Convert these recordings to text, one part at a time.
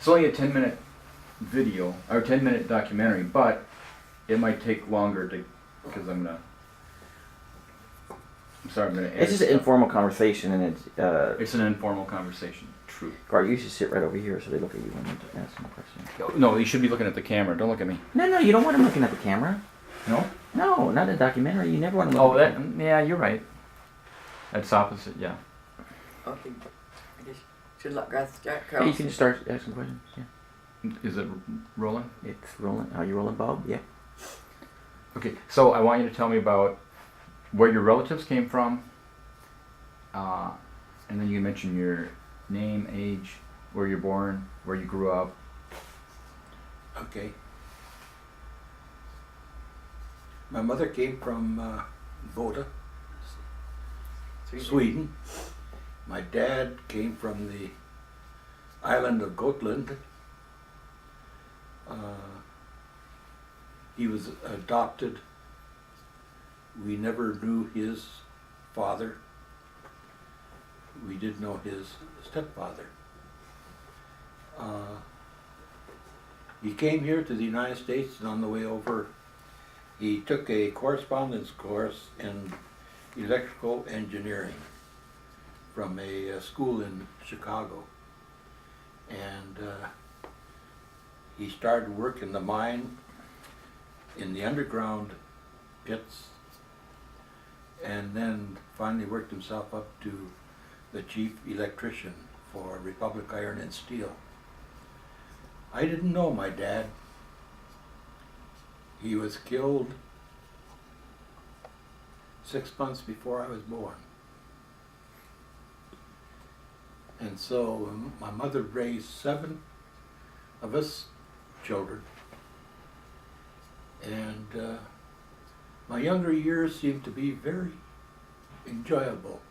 It's only a 10-minute video, or 10-minute documentary, but it might take longer to, because I'm sorry, I'm gonna It's just an informal conversation, and it's it's an informal conversation. True. Garth, you should sit right over here so they look at you when you ask them a question. No, you should be looking at the camera. Don't look at me. No, you don't want them looking at the camera. No? No, not a documentary. You never want them looking Oh, at the camera. yeah, you're right. That's opposite, yeah. Okay. I guess should let Garth start. Hey, you can just start asking questions. Yeah. Is it rolling? It's rolling. Are you rolling, Bob? Yeah. Okay, so I want you to tell me about where your relatives came from, and then you mention your name, age, where you're born, where you grew up. Okay. My mother came from Boda, Sweden. My dad came from the island of Gotland. He was adopted. We never knew his father. We did know his stepfather. He came here to the United States, and on the way over, he took a correspondence course in electrical engineering from a school in Chicago. And he started work in the mine, in the underground pits, and then finally worked himself up to the chief electrician for Republic Iron and Steel. I didn't know my dad. He was killed 6 months before I was born. And so my mother raised 7 of us children. And my younger years seemed to be very enjoyable.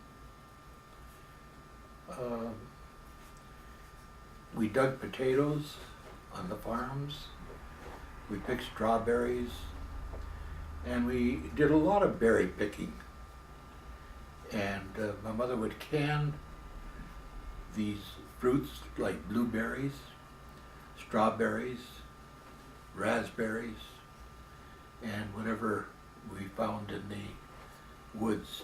We dug potatoes on the farms, we picked strawberries, and we did a lot of berry picking. And my mother would can these fruits like blueberries, strawberries, raspberries, and whatever we found in the woods.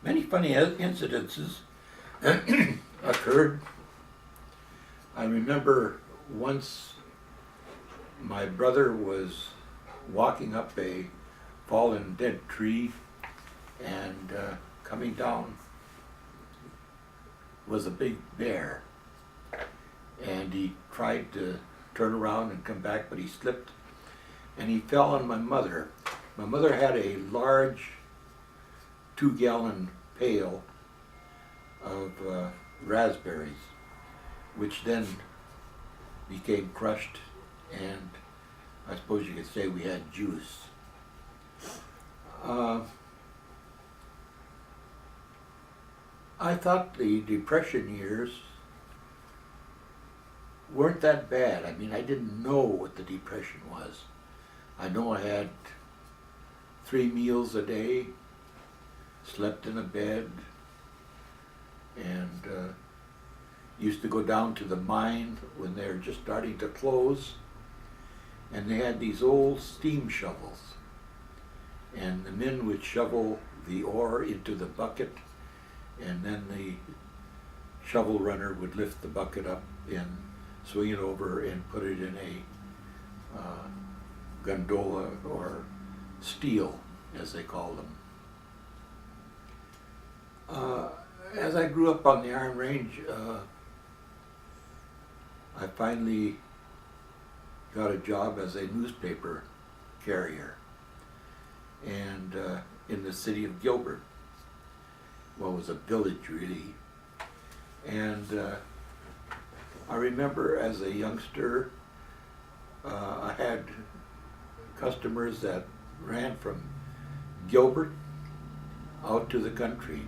Many funny incidences occurred. I remember once my brother was walking up a fallen dead tree, and coming down was a big bear. And he tried to turn around and come back, but he slipped and he fell on my mother. My mother had a large 2-gallon pail of raspberries, which then became crushed, and I suppose you could say we had juice. I thought the Depression years weren't that bad. I mean, I didn't know what the Depression was. I know I had 3 meals a day, slept in a bed, and used to go down to the mine when they were just starting to close, and they had these old steam shovels, and the men would shovel the ore into the bucket, and then the shovel runner would lift the bucket up and swing it over and put it in a gondola, or steel as they call them. As I grew up on the Iron Range, I finally got a job as a newspaper carrier, and in the city of Gilbert. Well, it was a village really. And I remember as a youngster, I had customers that ran from Gilbert out to the country,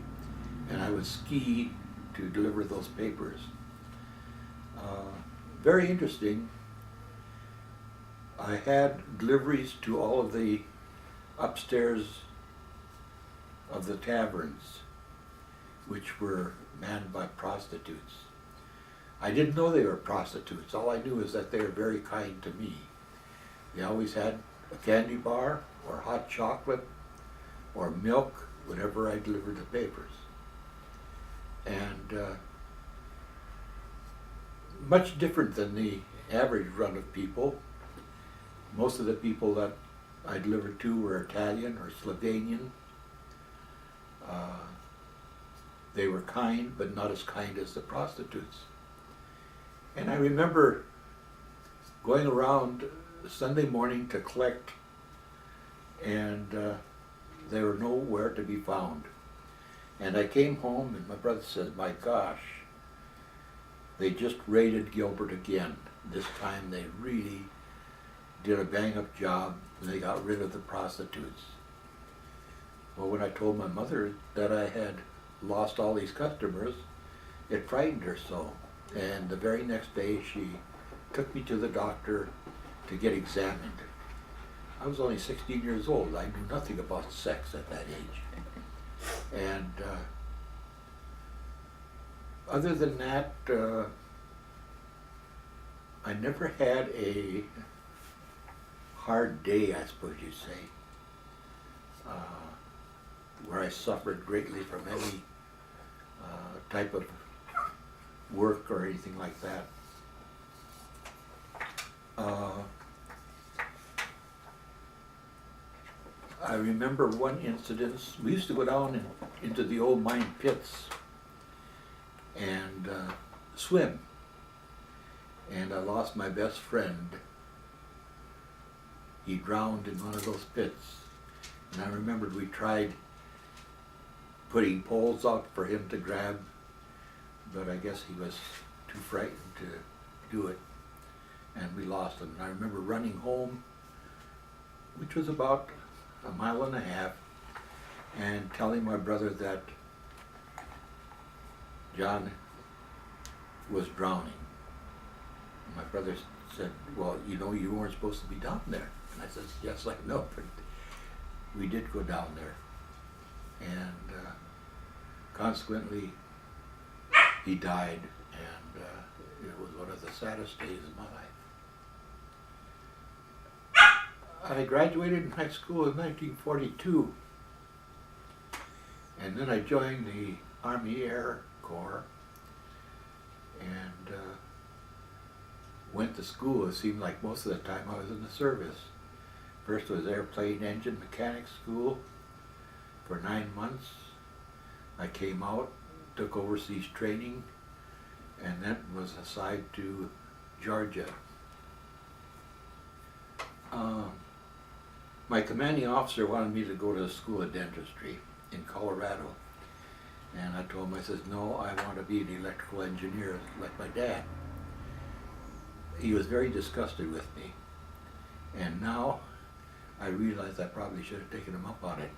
and I would ski to deliver those papers. Very interesting. I had deliveries to all of the upstairs of the taverns, which were manned by prostitutes. I didn't know they were prostitutes. All I knew is that they were very kind to me. They always had a candy bar or hot chocolate or milk whenever I delivered the papers. And much different than the average run of people. Most of the people that I delivered to were Italian or Slovenian. They were kind, but not as kind as the prostitutes. And I remember going around Sunday morning to collect, and they were nowhere to be found. And I came home and my brother said, my gosh, they just raided Gilbert again. This time they really did a bang-up job and they got rid of the prostitutes. Well, when I told my mother that I had lost all these customers, it frightened her so. And the very next day she took me to the doctor to get examined. I was only 16 years old. I knew nothing about sex at that age. And other than that, I never had a hard day, I suppose you'd say, where I suffered greatly from any type of work or anything like that. I remember one incident. We used to go down into the old mine pits and swim. And I lost my best friend. He drowned in one of those pits. And I remembered we tried putting poles out for him to grab, but I guess he was too frightened to do it, and we lost him. And I remember running home, which was about a mile and a half, and telling my brother that John was drowning. And my brother said, well, you know, you weren't supposed to be down there. And I said, yes, I know, but we did go down there. And consequently, he died, and it was one of the saddest days of my life. I graduated in high school in 1942, and then I joined the Army Air Corps and went to school. It seemed like most of the time I was in the service. First was airplane engine mechanics school for 9 months. I came out, took overseas training, and then was assigned to Georgia. My commanding officer wanted me to go to the School of Dentistry in Colorado. And I told him, I said, no, I want to be an electrical engineer like my dad. He was very disgusted with me. And now I realize I probably should have taken him up on it,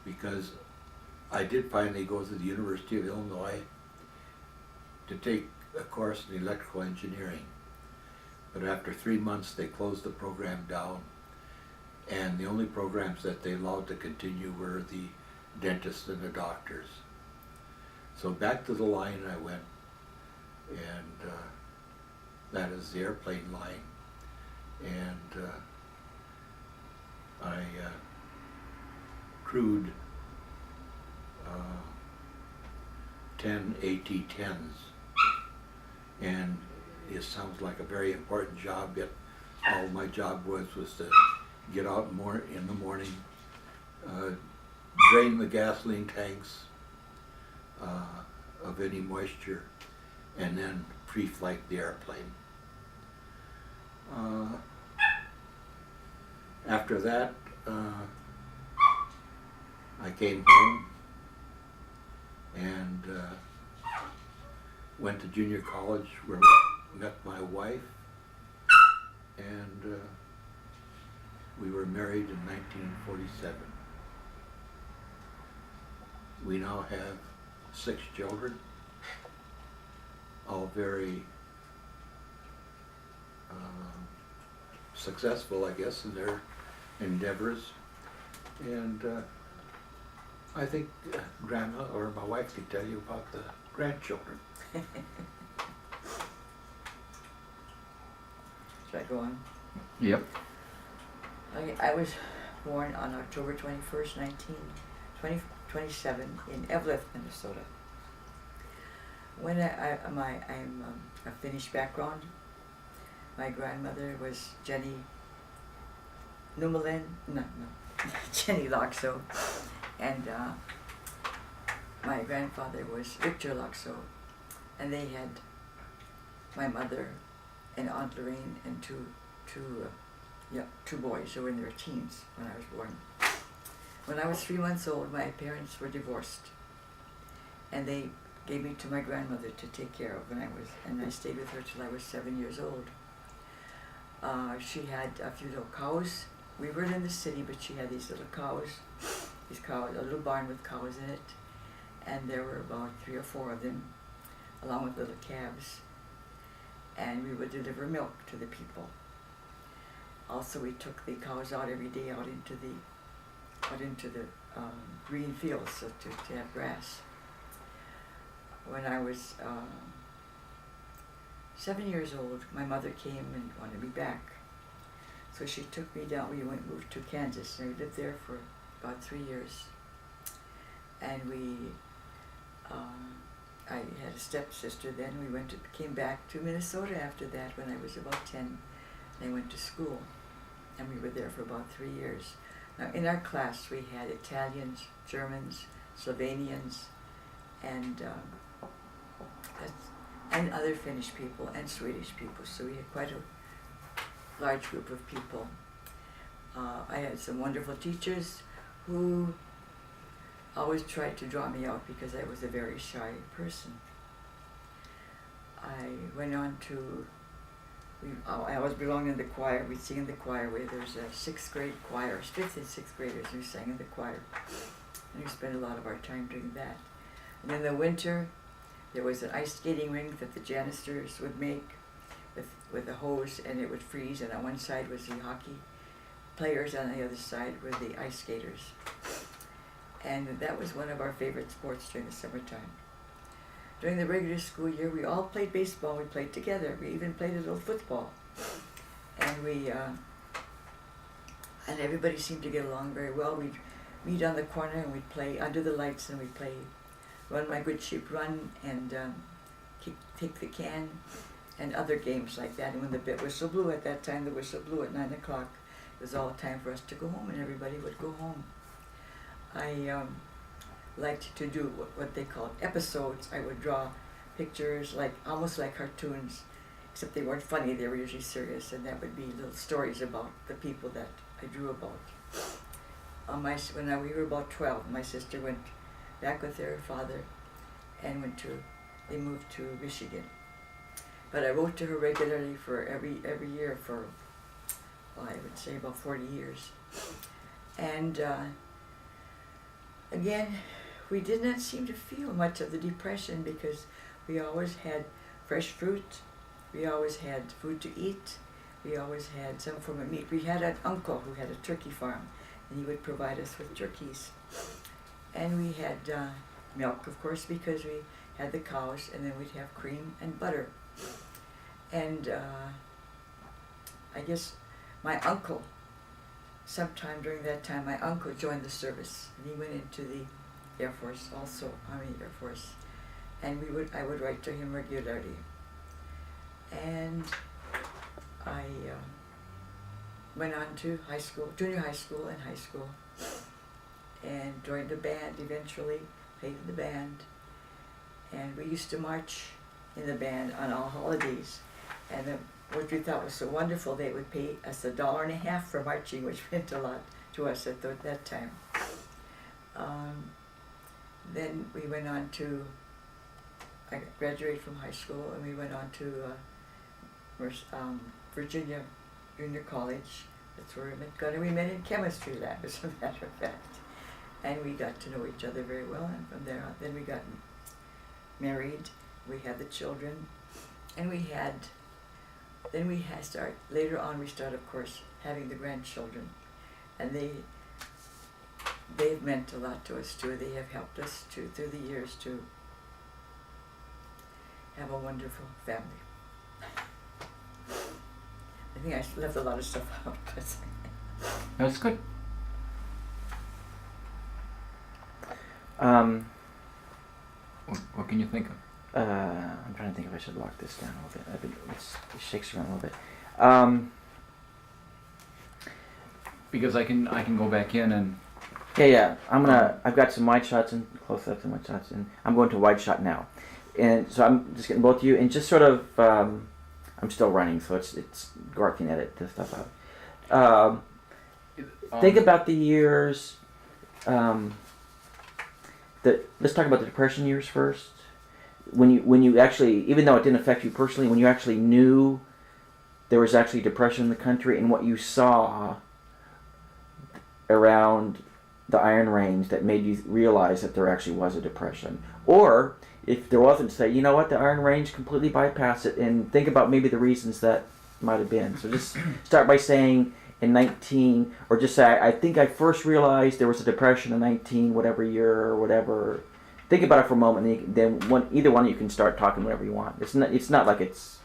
because I did finally go to the University of Illinois to take a course in electrical engineering. But after 3 months, they closed the program down, and the only programs that they allowed to continue were the dentists and the doctors. So back to the line I went, and that is the airplane line. And I crewed 10 AT-10s, and it sounds like a very important job, yet all my job was to get out in the morning, drain the gasoline tanks of any moisture, and then pre-flight the airplane. After that, I came home and went to junior college, where I met my wife, and we were married in 1947. We now have 6 children, all very successful, I guess, in their endeavors. And I think Grandma or my wife could tell you about the grandchildren. that go on? Yep. I was born on October 21st, 1927 in Eveleth, Minnesota. When I'm a Finnish background. My grandmother was Jenny Numelen, no, Jenny Laxo, and my grandfather was Victor Laxo, and they had my mother and Aunt Lorraine and two boys who were in their teens when I was born. When I was 3 months old, my parents were divorced, and they gave me to my grandmother to take care of and I stayed with her till I was 7 years old. She had a few little cows. We were in the city, but she had these little cows, a little barn with cows in it, and there were about 3 or 4 of them, along with little calves, and we would deliver milk to the people. Also, we took the cows out every day out into the green fields so to have grass. When I was 7 years old, my mother came and wanted me back. So she took me down, moved to Kansas, and we lived there for about 3 years. And I had a stepsister then. Came back to Minnesota after that when I was about 10. I went to school, and we were there for about 3 years. Now in our class we had Italians, Germans, Slovenians, and other Finnish people and Swedish people, so we had quite a large group of people. I had some wonderful teachers who always tried to draw me out because I was a very shy person. I went on to, I always belonged in the choir. We'd sing in the choir where there's a 6th grade choir, 5th and 6th graders who sang in the choir. And we spent a lot of our time doing that. And in the winter, there was an ice skating rink that the janitors would make with a hose, and it would freeze, and on one side was the hockey players, on the other side were the ice skaters. And that was one of our favorite sports during the summertime. During the regular school year, we all played baseball. We played together. We even played a little football. And and everybody seemed to get along very well. We'd meet on the corner and we'd play under the lights, and we'd play Run My Good Sheep Run and Take the Can and other games like that. And when the whistle blew at that time, the whistle blew at 9 o'clock. It was all time for us to go home, and everybody would go home. I liked to do what they called episodes. I would draw pictures almost like cartoons, except they weren't funny. They were usually serious, and that would be little stories about the people that I drew about. When we were about 12, my sister went back with their father and they moved to Michigan. But I wrote to her regularly for every year for, I would say about 40 years. And again, we did not seem to feel much of the depression because we always had fresh fruit, we always had food to eat, we always had some form of meat. We had an uncle who had a turkey farm, and he would provide us with turkeys. And we had milk, of course, because we had the cows, and then we'd have cream and butter. And I guess my uncle, sometime during that time, my uncle joined the service, and he went into the Air Force also, Army Air Force. And I would write to him regularly. And I went on to high school, junior high school and high school, and joined the band eventually, played in the band. And we used to march in the band on all holidays. And what we thought was so wonderful, they would pay us $1.50 for marching, which meant a lot to us at that time. Then we went on to, I graduated from high school, and we went on to Virginia Junior College. That's where I met Gunnar. We met in chemistry lab, as a matter of fact. And we got to know each other very well, and from there on, then we got married, we had the children, and later on we started, of course, having the grandchildren. And they've meant a lot to us too. They have helped us through the years to have a wonderful family. I think I left a lot of stuff out. That's good. What can you think of? I'm trying to think if I should lock this down a little bit. It shakes around a little bit. Because I can go back in and Yeah. I've got some wide shots and close ups and wide shots, and I'm going to wide shot now. And so I'm just getting both of you, and just sort of, I'm still running, so it's Garth can edit this stuff out. Think about the years. Let's talk about the Depression years first. When you actually, even though it didn't affect you personally, when you actually knew there was actually depression in the country, and what you saw around the Iron Range that made you realize that there actually was a depression, or if there wasn't, say, you know what, the Iron Range completely bypassed it, and think about maybe the reasons that might have been. So just start by saying in 19, or just say, I think I first realized there was a depression in 19 whatever year or whatever. Think about it for a moment, and then either one of you can start talking whatever you want. It's not like this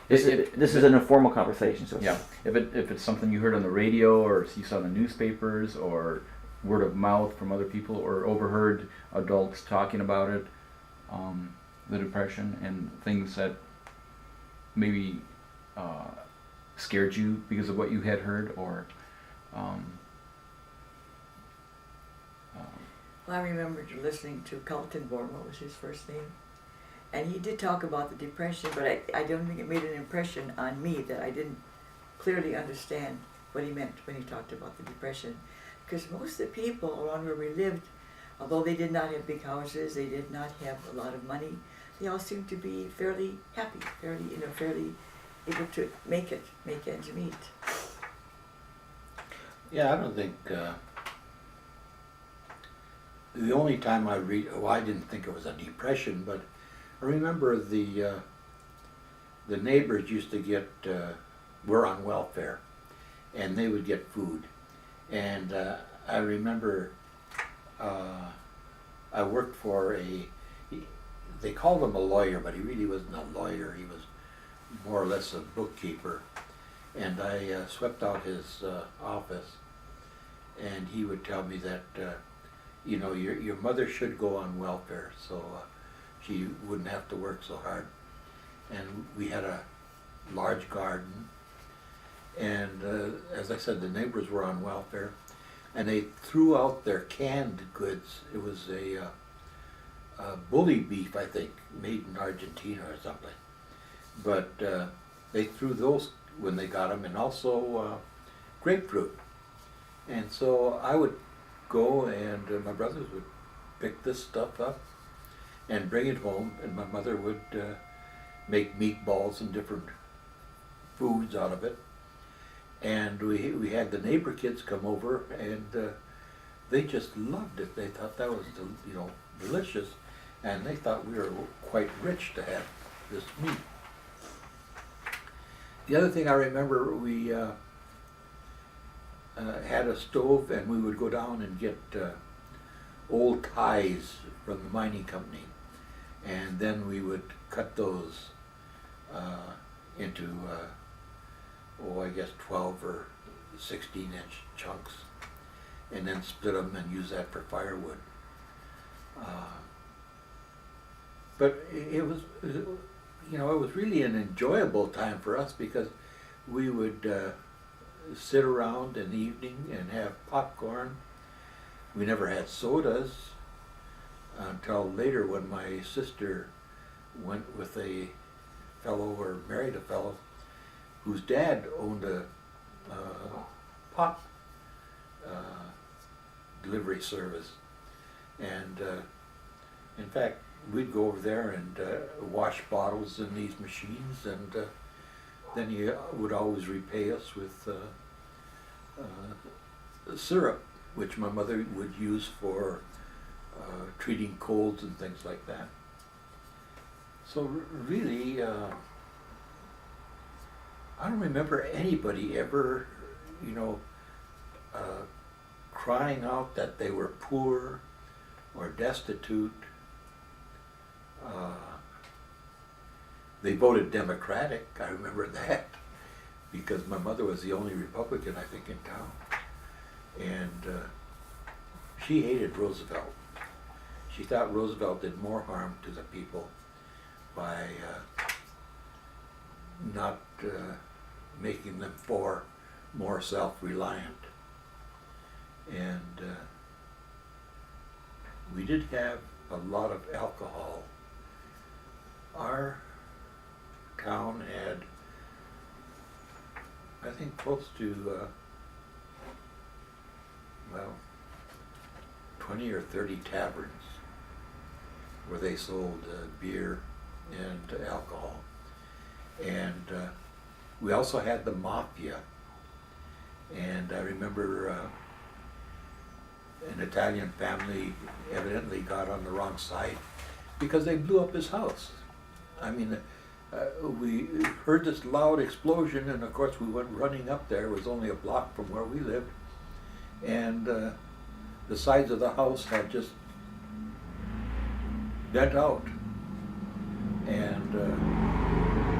is an informal conversation. So yeah, if it's something you heard on the radio or you saw in the newspapers or word of mouth from other people or overheard adults talking about it, the depression and things that maybe scared you because of what you had heard, or Well, I remember listening to Kaltenborn, what was his first name? And he did talk about the depression, but I don't think it made an impression on me that I didn't clearly understand what he meant when he talked about the depression. Because most of the people around where we lived, although they did not have big houses, they did not have a lot of money, they all seemed to be fairly happy, fairly able to make ends meet. Yeah, I don't think, the only time I didn't think it was a depression, but I remember the neighbors used to get, were on welfare, and they would get food. And I remember I worked for they called him a lawyer, but he really wasn't a lawyer. He was more or less a bookkeeper. And I swept out his office, and he would tell me that, your mother should go on welfare, so she wouldn't have to work so hard. And we had a large garden, and as I said, the neighbors were on welfare, and they threw out their canned goods. It was a bully beef, I think, made in Argentina or something. But they threw those when they got them, and also grapefruit. And so I would go, and my brothers would pick this stuff up and bring it home, and my mother would make meatballs and different foods out of it. And we had the neighbor kids come over, and they just loved it. They thought that was delicious, and they thought we were quite rich to have this meat. The other thing I remember, we had a stove, and we would go down and get old ties from the mining company, and then we would cut those into I guess 12 or 16-inch chunks, and then split them and use that for firewood. But it was really an enjoyable time for us, because we would sit around in the evening and have popcorn. We never had sodas until later, when my sister went with a fellow, or married a fellow, whose dad owned a pop delivery service. And in fact, we'd go over there and wash bottles in these machines, and then he would always repay us with syrup, which my mother would use for treating colds and things like that. So really, I don't remember anybody ever, crying out that they were poor or destitute. They voted Democratic, I remember that. because my mother was the only Republican, I think, in town. And she hated Roosevelt. She thought Roosevelt did more harm to the people by not making them more self-reliant. And we did have a lot of alcohol. Our town had, I think, close to, 20 or 30 taverns where they sold beer and alcohol. And we also had the mafia. And I remember an Italian family evidently got on the wrong side because they blew up his house. I mean, we heard this loud explosion, and of course we went running up there. It was only a block from where we lived. And the sides of the house had just bent out. And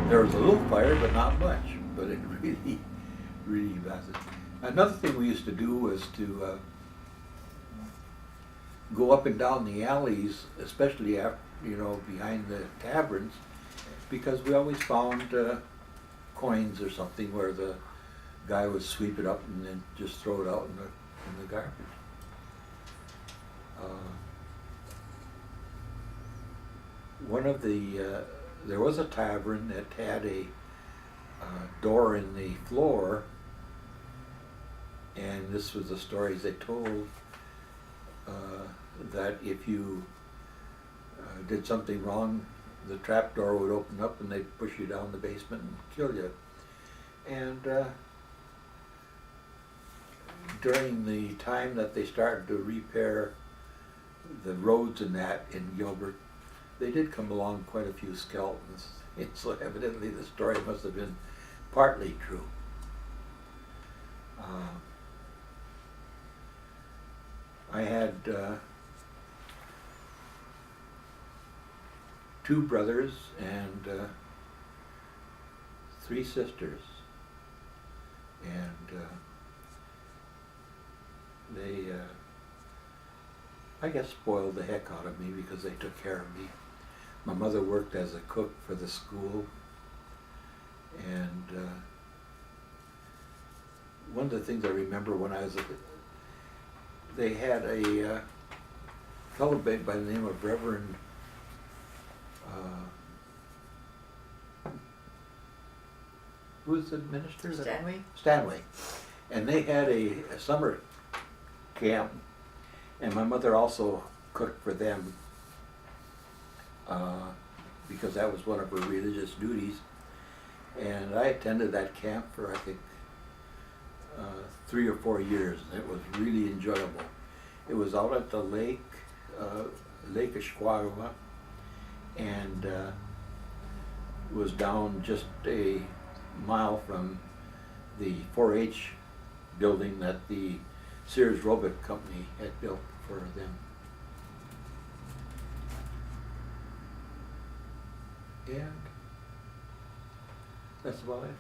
there was a little fire, but not much. But it really, really lasted. Another thing we used to do was to go up and down the alleys, especially after, behind the taverns, because we always found coins or something where the guy would sweep it up and then just throw it out in the garbage. There was a tavern that had a door in the floor, and this was the stories they told, that if you did something wrong, the trap door would open up and they'd push you down the basement and kill you. And during the time that they started to repair the roads and that in Gilbert, they did come along quite a few skeletons. And so evidently the story must have been partly true. I had 2 brothers and 3 sisters, and they, I guess, spoiled the heck out of me because they took care of me. My mother worked as a cook for the school, and one of the things I remember when I was they had a fellow by the name of Reverend who was the minister? Stanley? Stanley. And they had a summer camp, and my mother also cooked for them because that was one of her religious duties. And I attended that camp for, I think, 3 or 4 years, and it was really enjoyable. It was out at the lake, Lake Ashquagua, and was down just a mile from the 4-H building that the Sears Roebuck Company had built for them. And that's about it.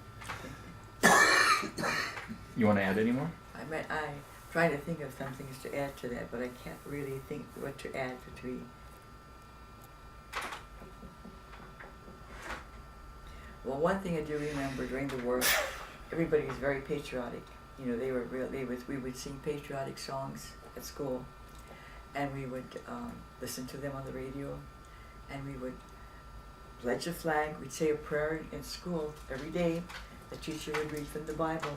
You want to add any more? I'm trying to think of some things to add to that, but I can't really think what to add between. Well, one thing I do remember during the war, everybody was very patriotic. They were real. We would sing patriotic songs at school, and we would listen to them on the radio, and we would pledge a flag. We'd say a prayer in school every day. The teacher would read from the Bible,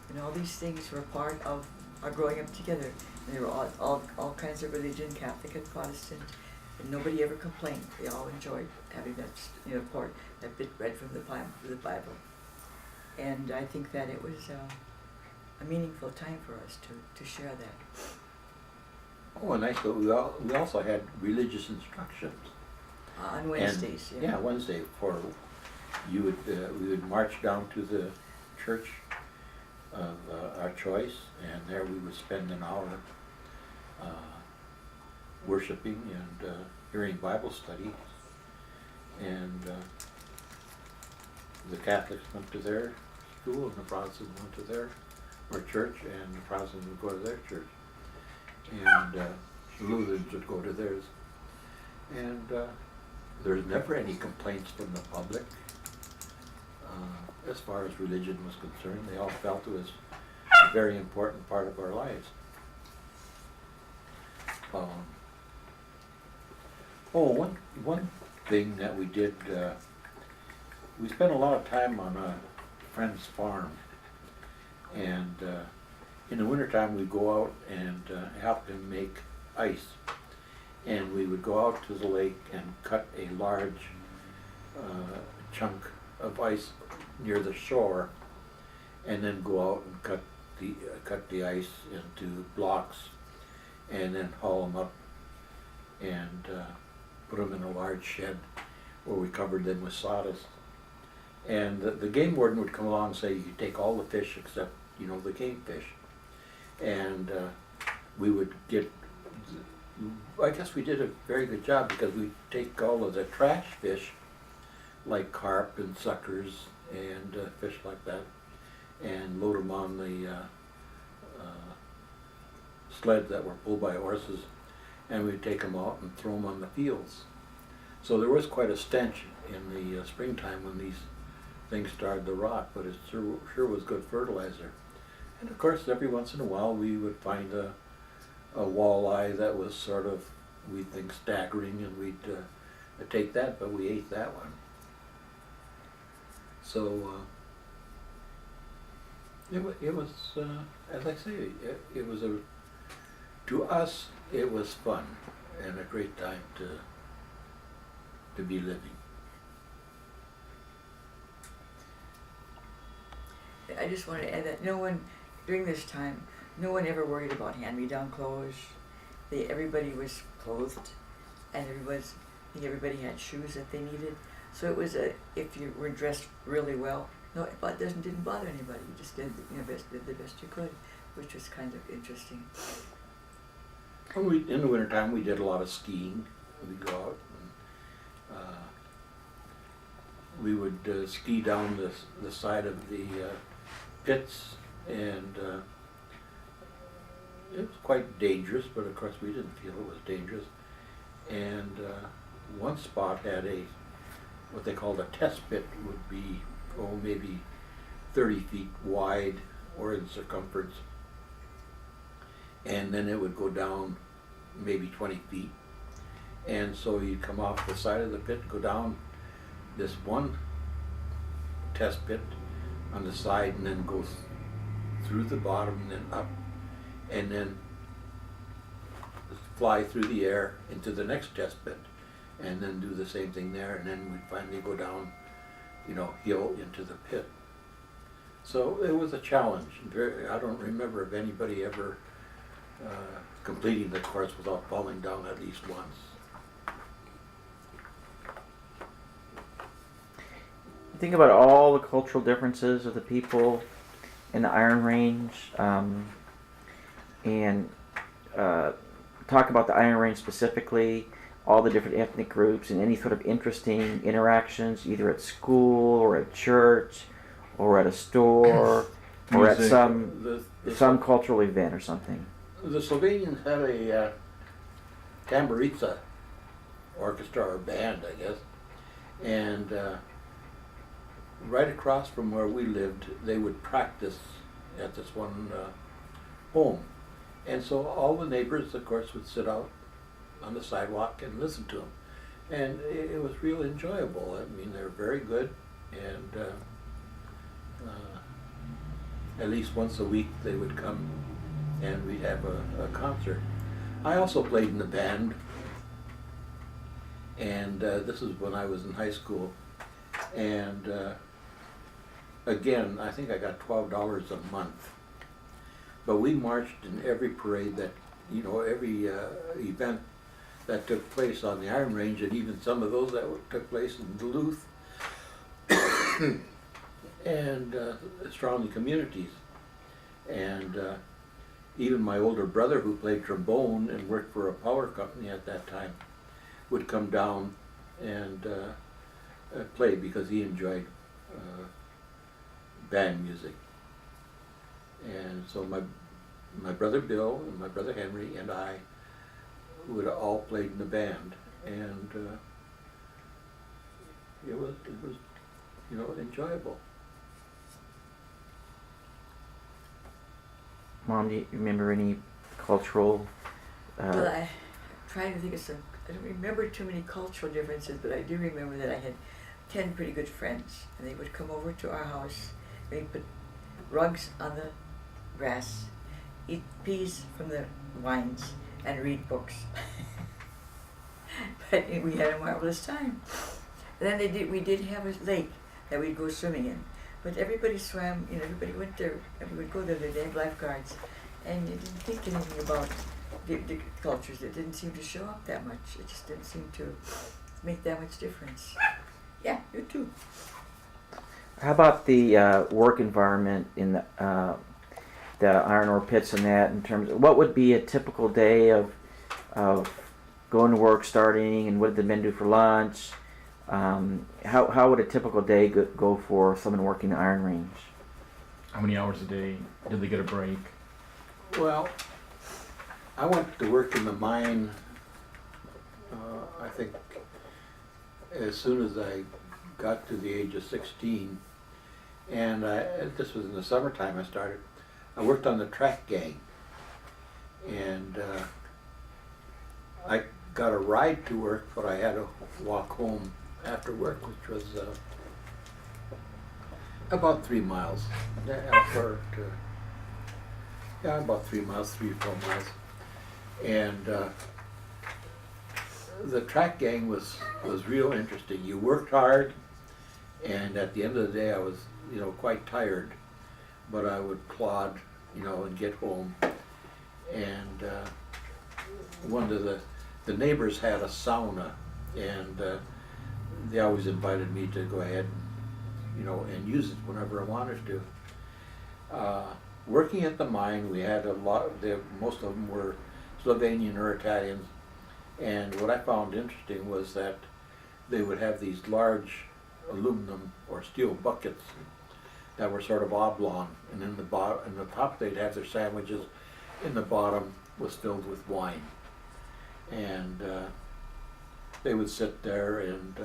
and all these things were part of our growing up together. And there were all kinds of religion, Catholic and Protestant, and nobody ever complained. They all enjoyed having that part, that bit read from the Bible. And I think that it was a meaningful time for us to share that. Oh, and we also had religious instructions. On Wednesdays, and, yeah. Wednesday. We would march down to the church of our choice, and there we would spend an hour worshiping and hearing Bible study. And the Catholics went to their school, and the Protestants went to their or church, and the Protestants would go to their church, and the Lutherans would go to theirs. And there's never any complaints from the public as far as religion was concerned. They all felt it was a very important part of our lives. One thing that we did, we spent a lot of time on a friend's farm, and in the wintertime we'd go out and help him make ice. And we would go out to the lake and cut a large chunk of ice near the shore, and then go out and cut the ice into blocks, and then haul them up and put them in a large shed where we covered them with sawdust. And the game warden would come along and say, you take all the fish except, the game fish. And we would get, I guess we did a very good job, because we'd take all of the trash fish, like carp and suckers and fish like that, and load them on the sleds that were pulled by horses, and we'd take them out and throw them on the fields. So there was quite a stench in the springtime when these things started to rot, but it sure was good fertilizer. And of course, every once in a while we would find a walleye that was sort of, we think, staggering, and we'd take that, but we ate that one. So it was, as I say, it was to us, it was fun and a great time to be living. I just want to add that during this time, no one ever worried about hand-me-down clothes. Everybody was clothed, and everybody had shoes that they needed. So it was if you were dressed really well, no, it didn't bother anybody. You just did the best you could, which was kind of interesting. In the wintertime, we did a lot of skiing. We'd go out and we would ski down the side of the pits, and it was quite dangerous, but of course we didn't feel it was dangerous. And one spot had what they called a test pit, would be maybe 30 feet wide or in circumference, and then it would go down maybe 20 feet. And so you'd come off the side of the pit, go down this one test pit on the side, and then go through the bottom and then up, and then fly through the air into the next test pit, and then do the same thing there, and then we'd finally go down, hill into the pit. So it was a challenge. I don't remember of anybody ever completing the course without falling down at least once. Think about all the cultural differences of the people in the Iron Range, and talk about the Iron Range specifically, all the different ethnic groups, and any sort of interesting interactions, either at school or at church or at a store or at some cultural event or something. The Slovenians had a tamburica orchestra or band, I guess, and right across from where we lived, they would practice at this one home. And so all the neighbors, of course, would sit out on the sidewalk and listen to them. And it was real enjoyable. I mean, they were very good, and at least once a week they would come and we'd have a concert. I also played in the band, and this is when I was in high school. And again, I think I got $12 a month. But we marched in every parade that, every event that took place on the Iron Range, and even some of those that took place in Duluth and surrounding communities. And even my older brother, who played trombone and worked for a power company at that time, would come down and play, because he enjoyed band music. And so my brother Bill and my brother Henry and I would all played in the band, and it was enjoyable. Mom, do you remember any cultural? Well, I'm trying to think of some. I don't remember too many cultural differences, but I do remember that I had 10 pretty good friends, and they would come over to our house. We'd put rugs on the grass, eat peas from the vines, and read books. But we had a marvelous time. And then we did have a lake that we'd go swimming in. But everybody swam, everybody went there, and we would go there, they had lifeguards. And you didn't think anything about the cultures. It didn't seem to show up that much. It just didn't seem to make that much difference. Yeah, you too. How about the work environment in the iron ore pits and that, in terms of what would be a typical day of going to work, starting, and what did the men do for lunch? How would a typical day go for someone working the iron range? How many hours a day? Did they get a break? Well, I went to work in the mine, I think, as soon as I got to the age of 16. And this was in the summertime I started. I worked on the track gang. And I got a ride to work, but I had to walk home after work, which was about 3 miles. About 3 miles, 3 or 4 miles. And the track gang was real interesting. You worked hard, and at the end of the day I was, quite tired, but I would plod, and get home. And one of the neighbors had a sauna, and they always invited me to go ahead, and use it whenever I wanted to. Working at the mine, we had most of them were Slovenian or Italians, and what I found interesting was that they would have these large aluminum or steel buckets that were sort of oblong, and in the top they'd have their sandwiches, in the bottom was filled with wine. And they would sit there and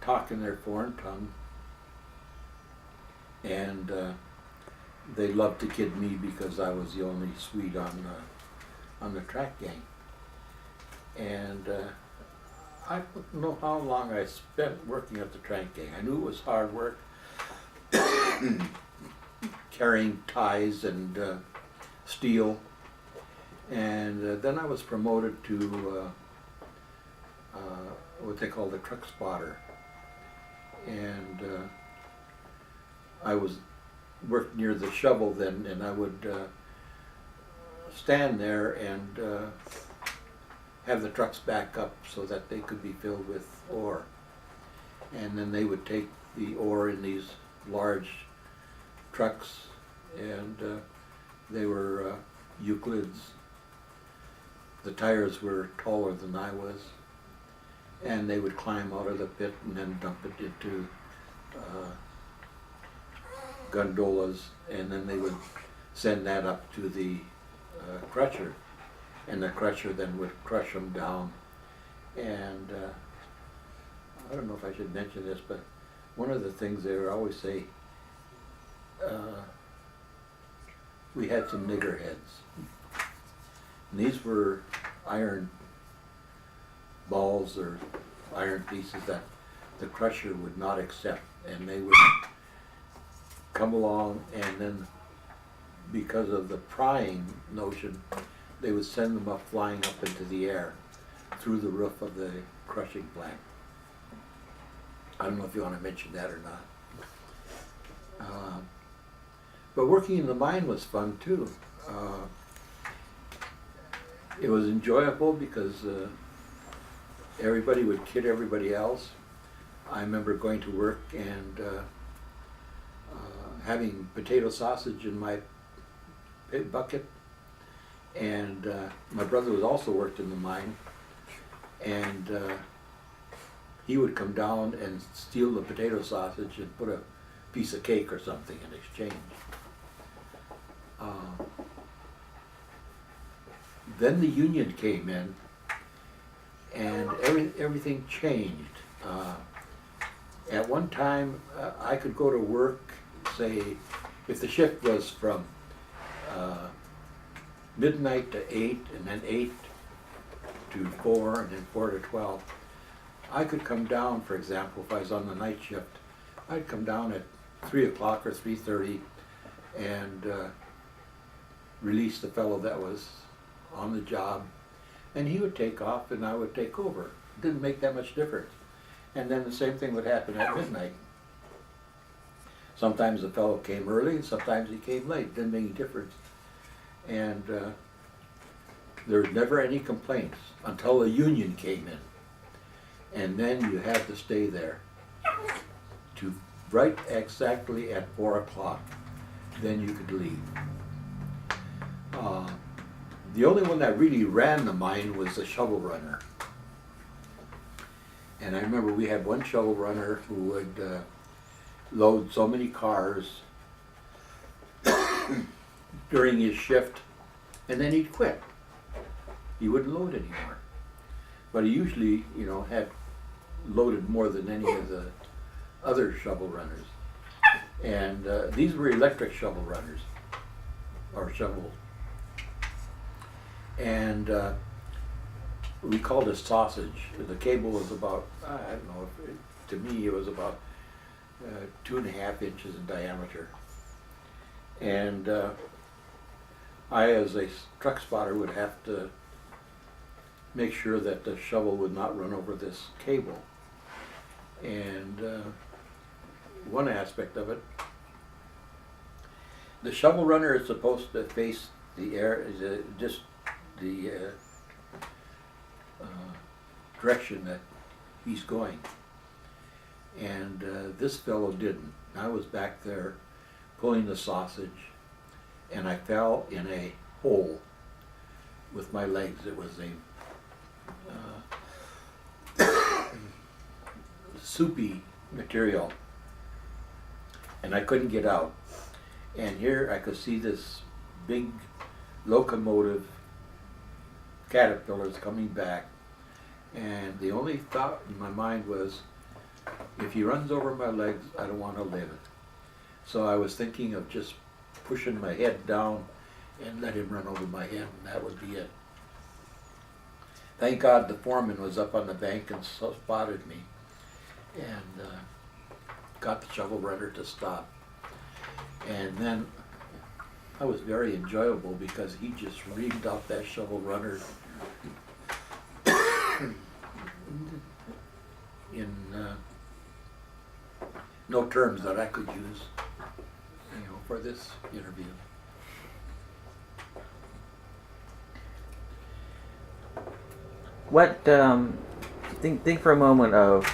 talk in their foreign tongue, and they loved to kid me because I was the only Swede on the track gang. And I don't know how long I spent working at the track gang. I knew it was hard work, carrying ties and steel. And then I was promoted to what they call the truck spotter. And I worked near the shovel then, and I would stand there and have the trucks back up so that they could be filled with ore. And then they would take the ore in these large trucks, and they were Euclids. The tires were taller than I was, and they would climb out of the pit and then dump it into gondolas, and then they would send that up to the crusher, and the crusher then would crush them down. And I don't know if I should mention this, but one of the things they would always say, we had some nigger heads. And these were iron balls or iron pieces that the crusher would not accept, and they would come along, and then because of the prying notion, they would send them up, flying up into the air through the roof of the crushing plant. I don't know if you want to mention that or not. But working in the mine was fun too. It was enjoyable because everybody would kid everybody else. I remember going to work and having potato sausage in my bucket, and my brother was also worked in the mine, and he would come down and steal the potato sausage and put a piece of cake or something in exchange. Then the union came in, and everything changed. At one time, I could go to work, say, if the shift was from midnight to 8, and then 8 to 4, and then 4 to 12, I could come down, for example, if I was on the night shift, I'd come down at 3 o'clock or 3:30 and release the fellow that was on the job, and he would take off and I would take over. It didn't make that much difference. And then the same thing would happen at midnight. Sometimes the fellow came early, and sometimes he came late. Didn't make any difference. And there was never any complaints until the union came in. And then you had to stay there to right exactly at 4 o'clock. Then you could leave. The only one that really ran the mine was the shovel runner. And I remember we had one shovel runner who would load so many cars during his shift, and then he'd quit. He wouldn't load anymore. But he usually, you know, had loaded more than any of the other shovel runners. And these were electric shovel runners, or shovel. And we called it sausage. The cable was about, I don't know, to me it was about 2.5 inches in diameter. And I, as a truck spotter, would have to make sure that the shovel would not run over this cable. And one aspect of it, the shovel runner is supposed to face the air, just the direction that he's going. And this fellow didn't. I was back there pulling the sausage, and I fell in a hole with my legs. It was a soupy material, and I couldn't get out. And here I could see this big locomotive caterpillars coming back, and the only thought in my mind was, if he runs over my legs, I don't want to live. So I was thinking of just pushing my head down and let him run over my head, and that would be it. Thank God the foreman was up on the bank and spotted me, and got the shovel runner to stop. And then I was very enjoyable because he just reamed out that shovel runner in no terms that I could use, you know, for this interview. What think for a moment of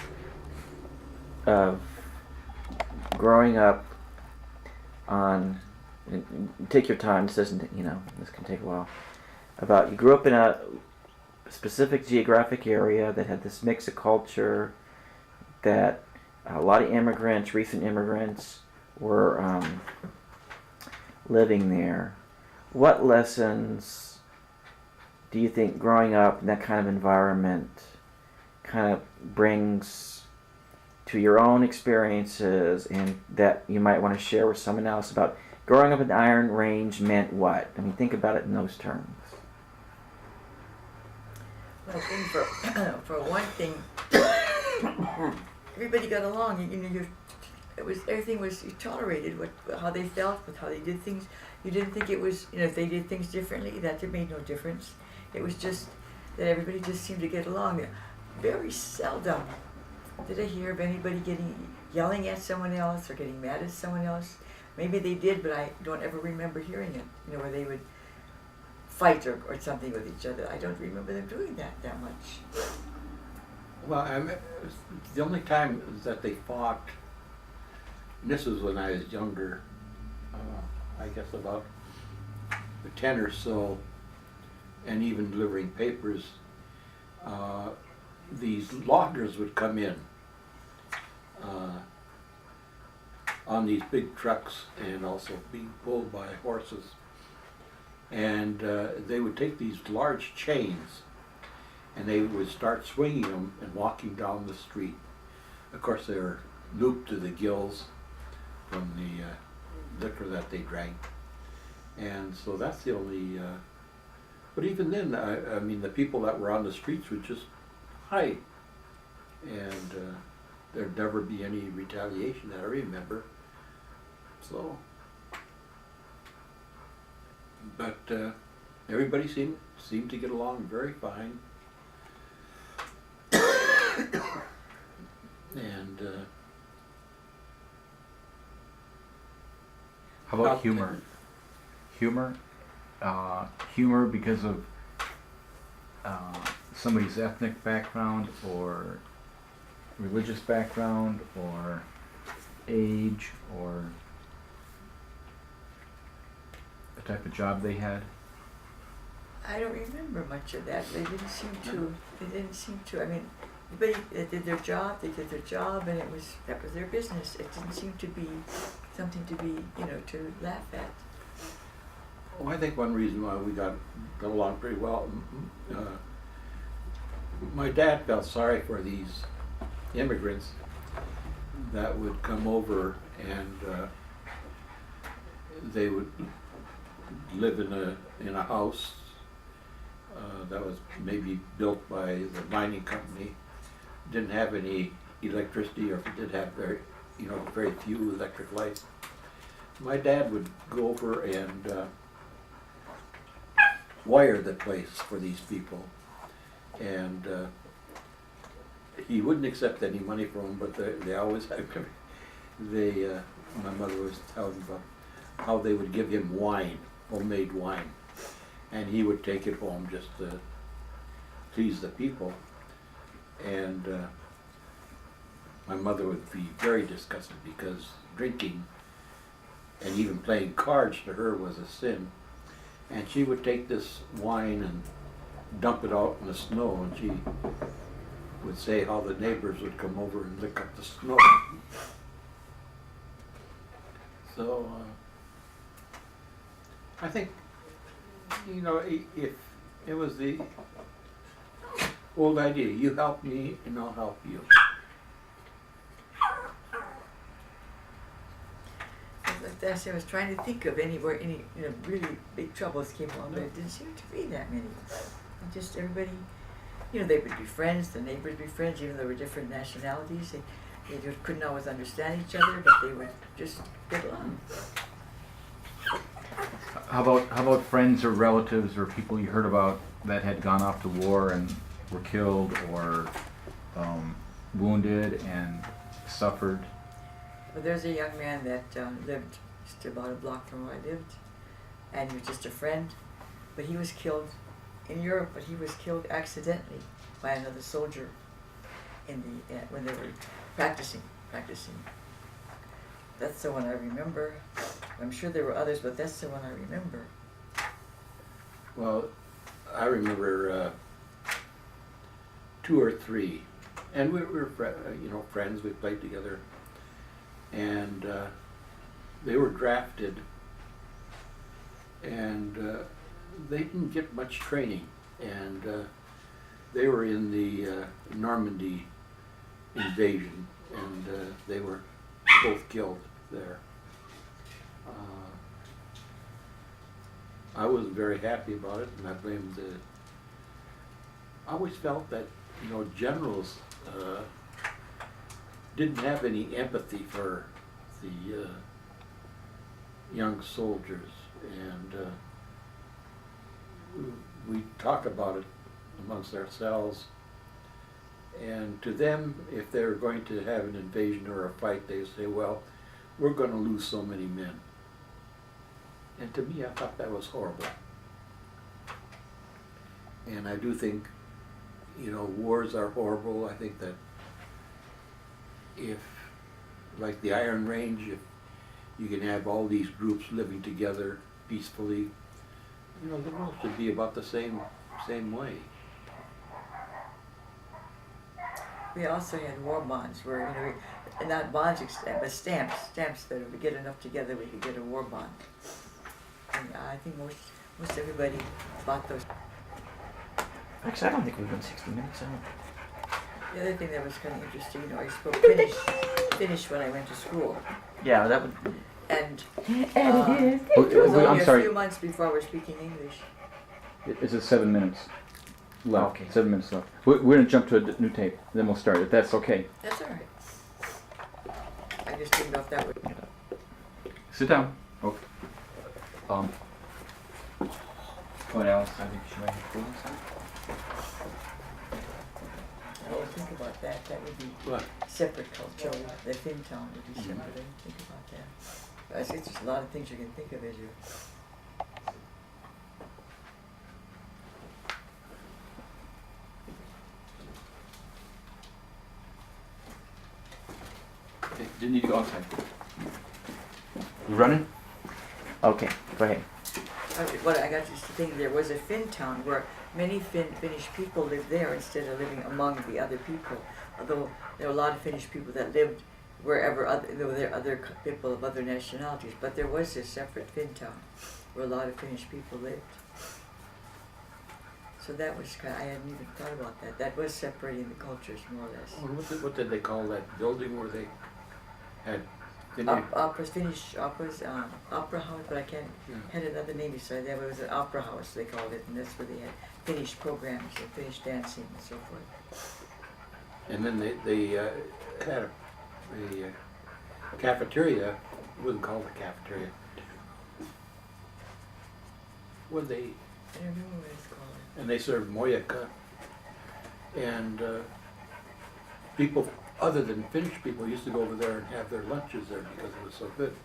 growing up on, take your time, this doesn't, you know, this can take a while, about you grew up in a specific geographic area that had this mix of culture, that a lot of immigrants, recent immigrants, were living there. What lessons do you think growing up in that kind of environment kind of brings to your own experiences, and that you might want to share with someone else about growing up in the Iron Range meant what? I mean, think about it in those terms. Well, I think for one thing, everybody got along. You know, everything was, you tolerated how they felt, with how they did things. You didn't think it was, you know, if they did things differently, that it made no difference. It was just that everybody just seemed to get along. Very seldom did I hear of anybody yelling at someone else or getting mad at someone else. Maybe they did, but I don't ever remember hearing it. You know, where they would fight or something with each other. I don't remember them doing that much. Well, the only time that they fought, and this was when I was younger, I guess about 10 or so, and even delivering papers, these loggers would come in on these big trucks and also being pulled by horses. And they would take these large chains and they would start swinging them and walking down the street. Of course, they were looped to the gills from the liquor that they drank. And so that's the only, but even then, I mean, the people that were on the streets would just hide. And there'd never be any retaliation that I remember. So, but everybody seemed to get along very fine. And How about humor? Humor? Humor because of somebody's ethnic background or religious background or age or the type of job they had? I don't remember much of that. They didn't seem to, I mean, they did their job, and that was their business. It didn't seem to be something to be, to laugh at. oh, I think one reason why we got along pretty well, my dad felt sorry for these immigrants that would come over and they would live in a house that was maybe built by the mining company. Didn't have any electricity, or if it did have very few electric lights. My dad would go over and wire the place for these people, and he wouldn't accept any money from them, but they always had. My mother was telling about how they would give him wine, homemade wine, and he would take it home just to please the people. And my mother would be very disgusted because drinking and even playing cards to her was a sin. And she would take this wine and dump it out in the snow, and she would say how the neighbors would come over and lick up the snow. So I think, if it was the old idea, you help me and I'll help you. I was trying to think of anywhere any really big troubles came along, but it didn't seem to be that many. And just everybody, they would be friends, the neighbors would be friends, even though they were different nationalities. They just couldn't always understand each other, but they would just get along. How about friends or relatives or people you heard about that had gone off to war and were killed or wounded and suffered? Well, there's a young man that lived just about a block from where I lived, and he was just a friend, but he was killed in Europe, but he was killed accidentally by another soldier when they were practicing. That's the one I remember. I'm sure there were others, but that's the one I remember. Well, I remember 2 or 3, and we were friends. We played together, and they were drafted, and they didn't get much training, and they were in the Normandy invasion, and they were both killed there. I wasn't very happy about it, and I blamed I always felt that generals didn't have any empathy for the young soldiers, and we talk about it amongst ourselves. And to them, if they're going to have an invasion or a fight, they say, well, we're going to lose so many men. And to me, I thought that was horrible. And I do think, wars are horrible. I think that if, like the Iron Range, if you can have all these groups living together peacefully, the world should be about the same way. We also had war bonds where and not bonds, but stamps that if we get enough together, we could get a war bond. And I think most everybody bought those. Actually, I don't think we've been 60 minutes out. The other thing that was kind of interesting, I spoke Finnish when I went to school, Yeah, that would. and And Oh, it was wait, I'm only a sorry. few months before I was speaking English. It's just 7 minutes left. Okay. 7 minutes left. We're gonna jump to a new tape, then we'll start it. That's okay. That's all right. I just didn't know if that would. Sit down. Okay. What else? I think should I have I didn't think about that. That would be What? separate culture. The Fintown would be separate. I didn't think about that. But it's just a lot of things you can think of as you. Okay, didn't need to go outside. You running? Okay, go ahead. What I got just to think, there was a Fintown where many Finnish people lived there instead of living among the other people. Although there were a lot of Finnish people that lived wherever there were other people of other nationalities, but there was a separate Fintown where a lot of Finnish people lived. So that was I hadn't even thought about that. That was separating the cultures more or less. What did they call that building where they had? Finnish operas, opera house, but I can't, Yeah. had another name beside that, but it was an opera house, they called it, and that's where they had Finnish programs and Finnish dancing and so forth. And then they had a cafeteria. It wasn't called a cafeteria. What they? I don't remember what it's called. And they served moyaka. And people other than Finnish people used to go over there and have their lunches there because it was so good.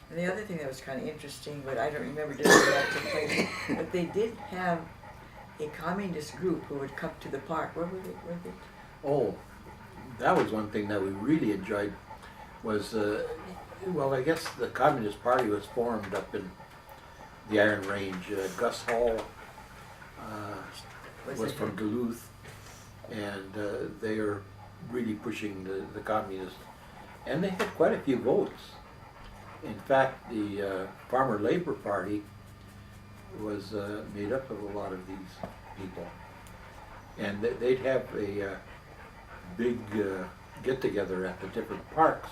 And the other thing that was kind of interesting, but I don't remember just where that took place, but they did have a communist group who would come to the park. Where were they? Oh, that was one thing that we really enjoyed was, well, I guess the Communist Party was formed up in the Iron Range. Gus Hall was from Duluth, and they are really pushing the communists. And they had quite a few votes. In fact, the Farmer Labor Party was made up of a lot of these people. And they'd have a big get-together at the different parks.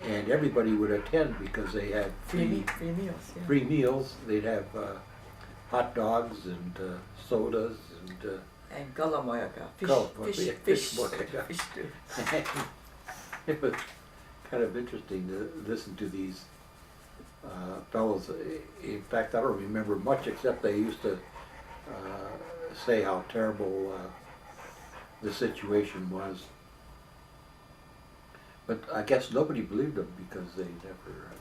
And everybody would attend because they had Free meals, yeah. free meals. They'd have hot dogs and sodas And galamoyaka, fish stew. It was kind of interesting to listen to these fellows. In fact, I don't remember much except they used to say how terrible the situation was. But I guess nobody believed them because they never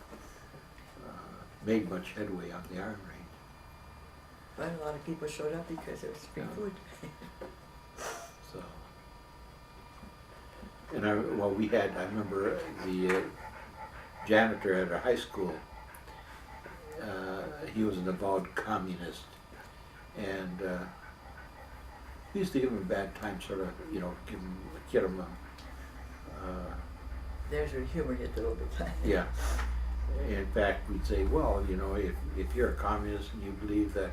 made much headway on the Iron Range. But a lot of people showed up because it was free food. So, and I remember the janitor at our high school. He was an avowed communist, and we used to give him a bad time, sort of, get him There's where humor hit a little bit. yeah. In fact, we'd say, well, if you're a communist and you believe that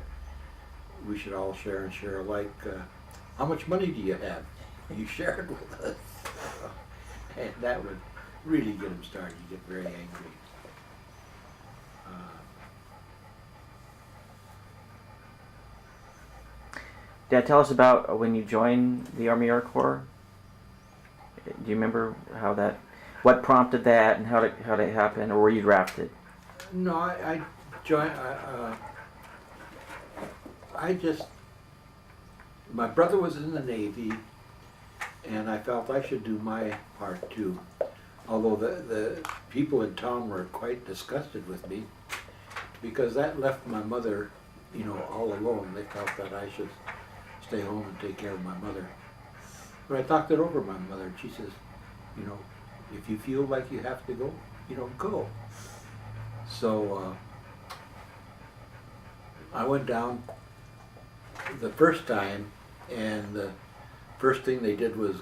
we should all share and share alike, how much money do you have? You share it with us. And that would really get him started. He'd get very angry. Dad, tell us about when you joined the Army Air Corps. Do you remember what prompted that, and how did it happen, or were you drafted? No, I joined. My brother was in the Navy, and I felt I should do my part too. Although the people in town were quite disgusted with me, because that left my mother, all alone. They felt that I should stay home and take care of my mother. But I talked it over with my mother, and she says, if you feel like you have to go, go. So I went down the first time, and the first thing they did was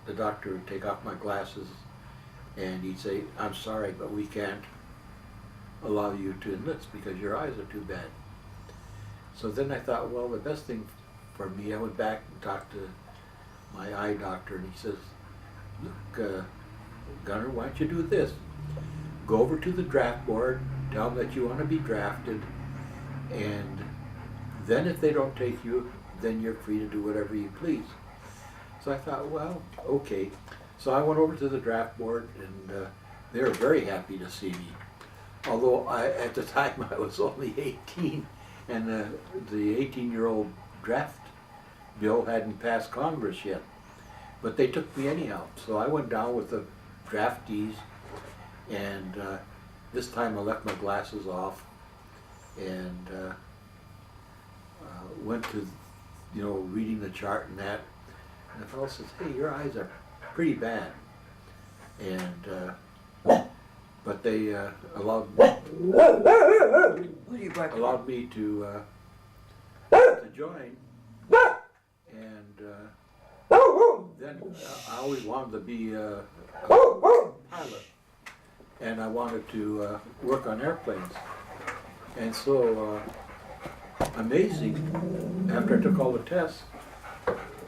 the doctor would take off my glasses and he'd say, "I'm sorry, but we can't allow you to enlist because your eyes are too bad." So then I thought, well, the best thing for me, I went back and talked to my eye doctor, and he says, "Look, Gunnar, why don't you do this? Go over to the draft board, tell them that you want to be drafted, and then if they don't take you, then you're free to do whatever you please." So I thought, well, okay. So I went over to the draft board, and they were very happy to see me. Although at the time I was only 18, and the 18-year-old draft bill hadn't passed Congress yet. But they took me anyhow. So I went down with the draftees, and this time I left my glasses off and went to, reading the chart and that. And the fellow says, "Hey, your eyes are pretty bad." And but they allowed me to join. And then I always wanted to be a pilot, and I wanted to work on airplanes. And so, amazing, after I took all the tests,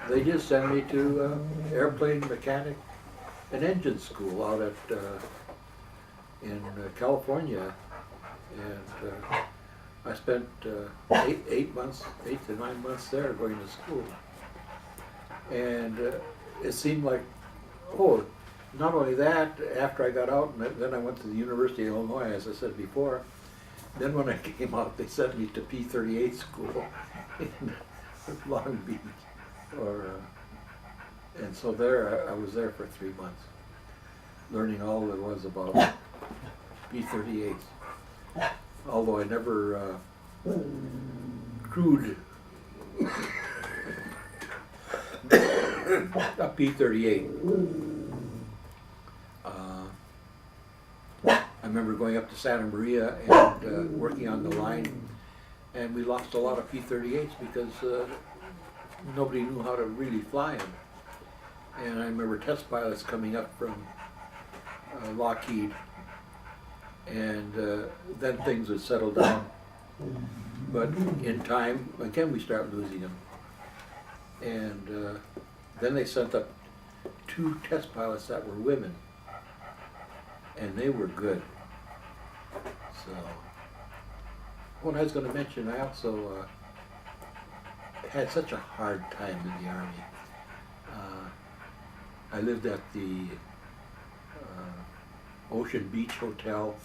they just sent me to airplane mechanic and engine school out at in California, and I spent 8 months, 8 to 9 months there going to school. And it seemed like, not only that, after I got out, and then I went to the University of Illinois, as I said before. Then when I came out, they sent me to P-38 school in Long Beach. And so there, I was there for 3 months, learning all there was about P-38s. Although I never crewed a P-38. I remember going up to Santa Maria and working on the line, and we lost a lot of P-38s because nobody knew how to really fly them. And I remember test pilots coming up from Lockheed, and then things would settle down. But in time, again, we start losing them. And then they sent up 2 test pilots that were women, and they were good. So, what I was going to mention, I also had such a hard time in the Army. I lived at the Ocean Beach Hotel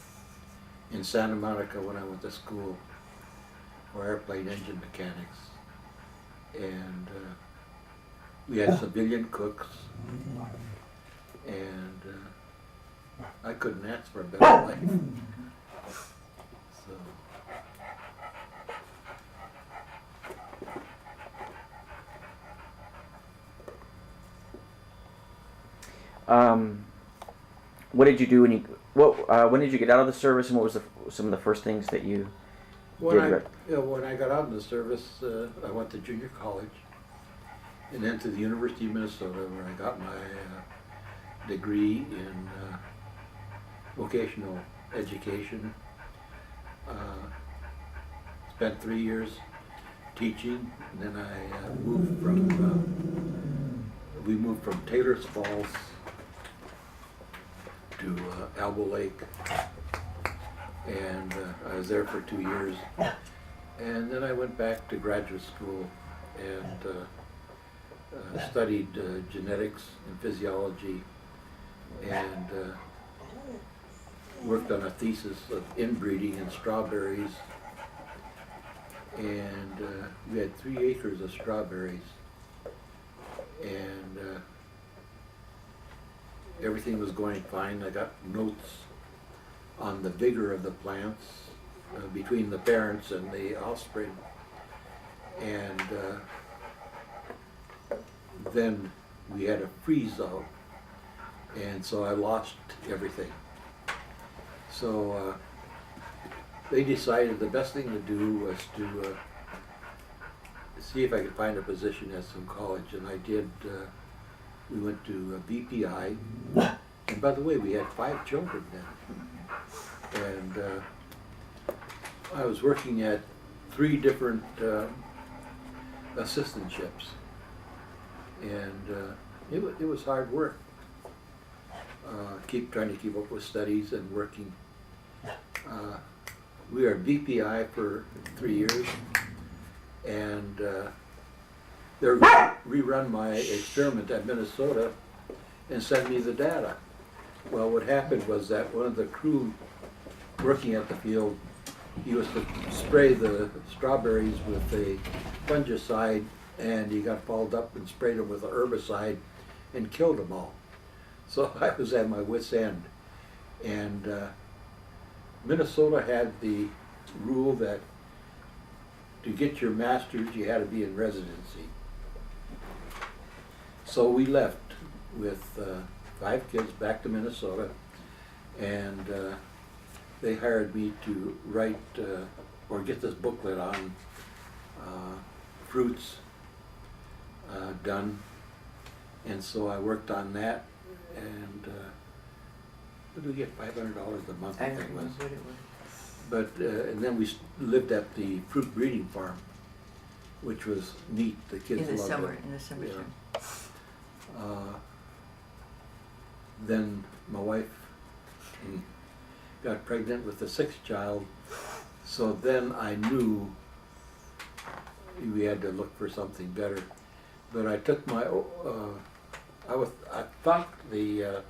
in Santa Monica when I went to school for airplane engine mechanics. And we had civilian cooks, and I couldn't ask for a better life. So. What did you do when did you get out of the service, and what was some of the first things that you did? When I got out of the service, I went to junior college, and then to the University of Minnesota, where I got my degree in vocational education. Spent 3 years teaching, and then I we moved from Taylor's Falls to Albo Lake, and I was there for 2 years. And then I went back to graduate school and studied genetics and physiology, and worked on a thesis of inbreeding in strawberries. And we had 3 acres of strawberries, and everything was going fine. I got notes on the vigor of the plants between the parents and the offspring. And then we had a freeze out, and so I lost everything. So they decided the best thing to do was to see if I could find a position at some college, and I did. We went to BPI, and by the way, we had 5 children then, and I was working at 3 different assistantships, and it was hard work. Trying to keep up with studies and working. We were at BPI for 3 years, and they were going to rerun my experiment at Minnesota and send me the data. Well, what happened was that one of the crew working at the field, he was to spray the strawberries with a fungicide, and he got balled up and sprayed them with a herbicide and killed them all. So I was at my wit's end, and Minnesota had the rule that to get your master's you had to be in residency. So we left with 5 kids back to Minnesota, and they hired me to write or get this booklet on fruits done, and so I worked on that, and what did we get, $500 a month, I I think don't it remember was. what it was. But, and then we lived at the fruit breeding farm, which was neat, the kids In the loved summer, it. in the summertime. Then my wife got pregnant with the 6th child, so then I knew we had to look for something better. But I took my, I thought the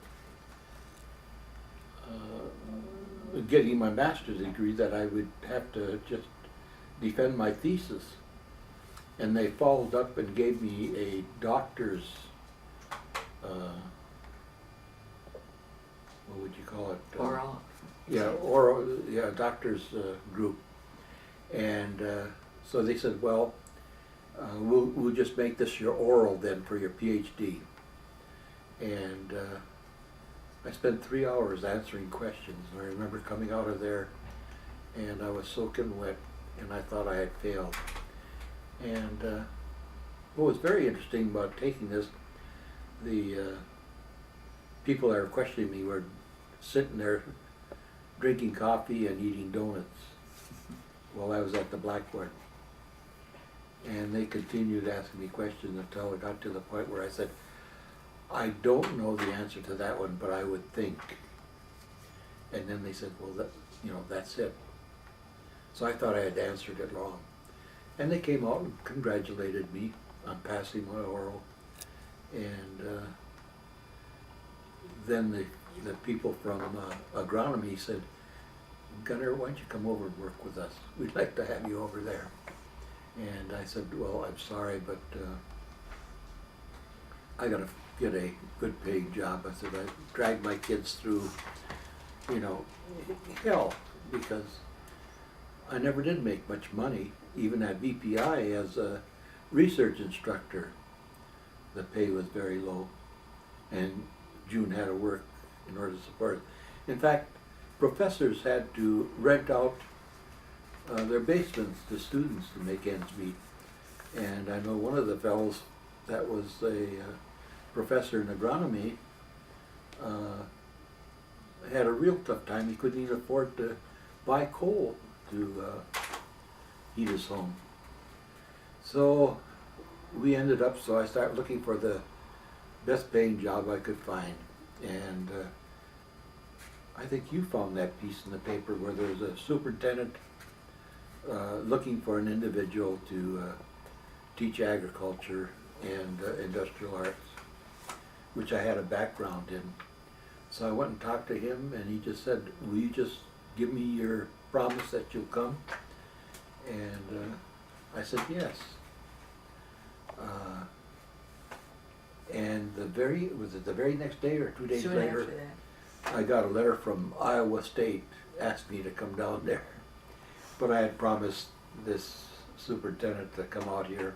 getting my master's degree that I would have to just defend my thesis, and they followed up and gave me a doctor's what would you call it? Oral. Yeah, oral, yeah, doctor's group. And so they said, well, we'll just make this your oral then for your PhD. And I spent 3 hours answering questions, and I remember coming out of there, and I was soaking wet, and I thought I had failed. And what was very interesting about taking this, the people that were questioning me were sitting there drinking coffee and eating donuts while I was at the blackboard. And they continued asking me questions until it got to the point where I said, I don't know the answer to that one, but I would think. And then they said, well, that, that's it. So I thought I had answered it wrong. And they came out and congratulated me on passing my oral. And then the people from agronomy said, Gunnar, why don't you come over and work with us? We'd like to have you over there. And I said, well, I'm sorry, but I got to get a good paying job. I said, I dragged my kids through, hell, because I never did make much money. Even at BPI as a research instructor, the pay was very low, and June had to work in order to support it. In fact, professors had to rent out their basements to students to make ends meet. And I know one of the fellows that was a professor in agronomy had a real tough time. He couldn't even afford to buy coal to heat his home. So we ended up, so I started looking for the best paying job I could find. And I think you found that piece in the paper where there was a superintendent looking for an individual to teach agriculture and industrial arts, which I had a background in. So I went and talked to him, and he just said, will you just give me your promise that you'll come? And I said, yes. And was it the very next day or 2 days Soon later, after that. I got a letter from Iowa State asking me to come down there. But I had promised this superintendent to come out here.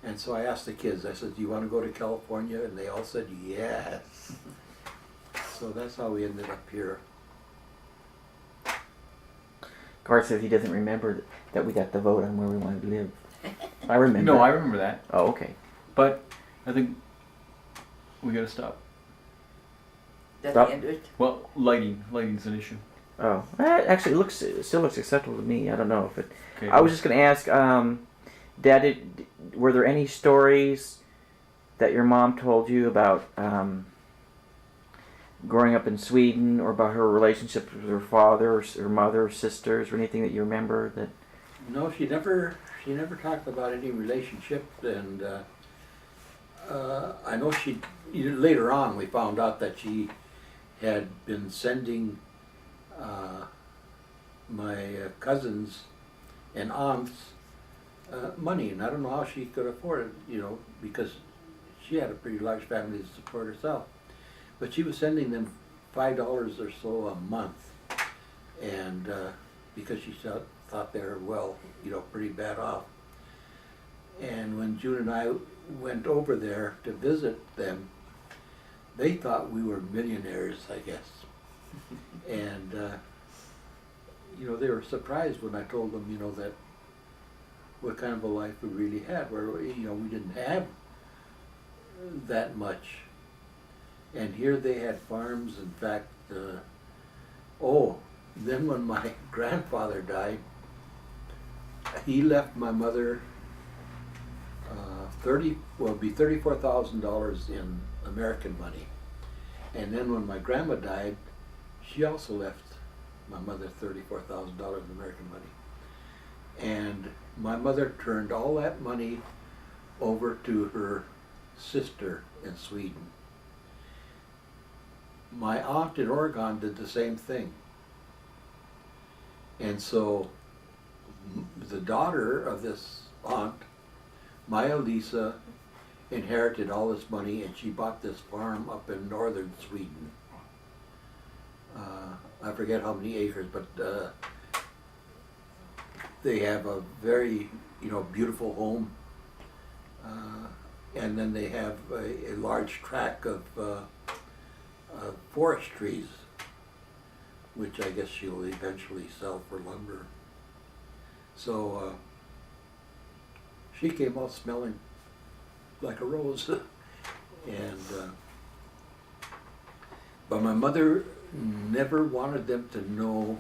And so I asked the kids, I said, do you want to go to California? And they all said yes. So that's how we ended up here. Garth says he doesn't remember that we got the vote on where we wanted to live. I remember. No, I remember that. Oh, okay. But I think we gotta stop. That's Stop. the end of it. Well, lighting's an issue. Oh, actually, it still looks acceptable to me. I don't know if it. Okay. I was just going to ask, Dad, were there any stories that your mom told you about growing up in Sweden, or about her relationship with her father, or her mother, or sisters, or anything that you remember that? No, she never talked about any relationship, and I know later on we found out that she had been sending my cousins and aunts money, and I don't know how she could afford it, because she had a pretty large family to support herself. But she was sending them $5 or so a month, and because she thought they were pretty bad off. And when June and I went over there to visit them, they thought we were millionaires, I guess. And they were surprised when I told them, that what kind of a life we really had, where we didn't have that much. And here they had farms. In fact, then when my grandfather died, he left my mother $34,000 in American money. And then when my grandma died, she also left my mother $34,000 in American money. And my mother turned all that money over to her sister in Sweden. My aunt in Oregon did the same thing. And so the daughter of this aunt, Maya Lisa, inherited all this money, and she bought this farm up in northern Sweden. I forget how many acres, but they have a very beautiful home, and then they have a large tract of forest trees, which I guess she'll eventually sell for lumber. So she came out smelling like a rose. And but my mother never wanted them to know